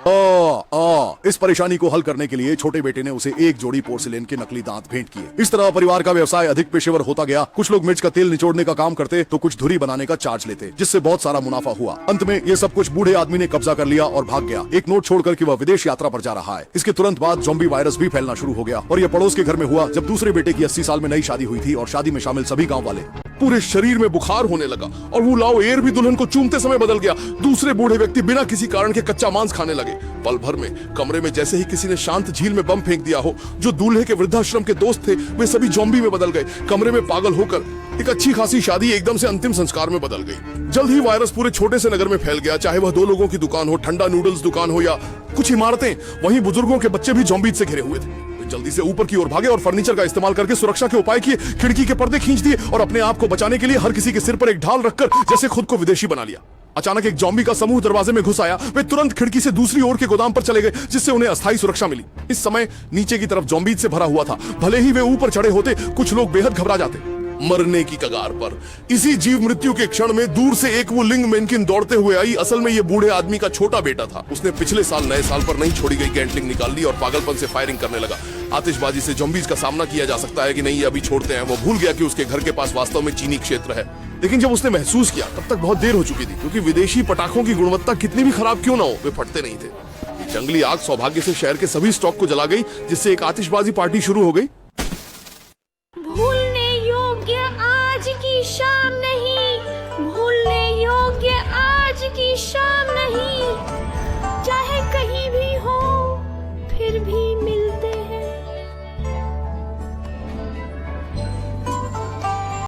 इस परेशानी को हल करने के लिए छोटे बेटे ने उसे एक जोड़ी पोर्सिलेन के नकली दांत भेंट किए। इस तरह परिवार का व्यवसाय अधिक पेशेवर होता गया। कुछ लोग मिर्च का तेल निचोड़ने का काम करते तो कुछ धुरी बनाने का चार्ज लेते, जिससे बहुत सारा मुनाफा हुआ। अंत में ये सब कुछ बूढ़े आदमी ने कब्जा कर लिया और भाग गया, एक नोट छोड़कर कि वह विदेश यात्रा पर जा रहा है। इसके तुरंत बाद ज़ॉम्बी वायरस भी फैलना शुरू हो गया और यह पड़ोस के घर में हुआ जब दूसरे बेटे की 80 साल में नई शादी हुई थी और शादी में शामिल सभी गाँव वाले। पूरे शरीर में बुखार होने लगा और वो लाओ एयर भी दुल्हन को चूमते समय बदल गया। दूसरे बूढ़े व्यक्ति बिना किसी कारण के कच्चा मांस खाने लगे। पल भर में कमरे में जैसे ही किसी ने शांत झील में बम फेंक दिया हो। जो दूल्हे के वृद्धाश्रम के दोस्त थे वे सभी ज़ॉम्बी में बदल गए। कमरे में पागल होकर एक अच्छी खासी शादी एकदम से अंतिम संस्कार में बदल गई। जल्द ही वायरस पूरे छोटे से नगर में फैल गया, चाहे वह 2 लोगों की दुकान हो, ठंडा नूडल्स दुकान हो या कुछ इमारतें। वहीं बुजुर्गों के बच्चे भी ज़ॉम्बी से घिरे हुए थे। जल्दी से ऊपर की ओर भागे और फर्नीचर का इस्तेमाल करके सुरक्षा के उपाय किए। खिड़की के पर्दे खींच दिए और अपने आप को बचाने के लिए हर किसी के सिर पर एक ढाल रखकर जैसे खुद को विदेशी बना लिया। अचानक एक ज़ॉम्बी का समूह दरवाजे में घुस आया। वे तुरंत खिड़की से दूसरी ओर के गोदाम पर चले गए, जिससे उन्हें अस्थायी सुरक्षा मिली। इस समय नीचे की तरफ ज़ॉम्बीज से भरा हुआ था। भले ही वे ऊपर चढ़े होते, कुछ लोग बेहद घबरा जाते। मरने की कगार पर इसी जीव मृत्यु के क्षण में दूर से एक वो लिंग मेनकिन दौड़ते हुए आई। असल में ये बूढ़े आदमी का छोटा बेटा था। उसने पिछले साल नए साल पर नहीं छोड़ी गई गैंटलिंग निकाल ली और पागलपन से फायरिंग करने लगा। आतिशबाजी से ज़ॉम्बीज का सामना किया जा सकता है कि नहीं, ये अभी छोड़ते हैं। वो भूल गया कि उसके घर के पास वास्तव में चीनी क्षेत्र है। लेकिन जब उसने महसूस किया तब तक बहुत देर हो चुकी थी, क्योंकि विदेशी पटाखों की गुणवत्ता कितनी भी खराब क्यों ना हो, वे फटते नहीं थे। जंगली आग सौभाग्य से शहर के सभी स्टॉक को जला गई, जिससे एक आतिशबाजी पार्टी शुरू हो गई।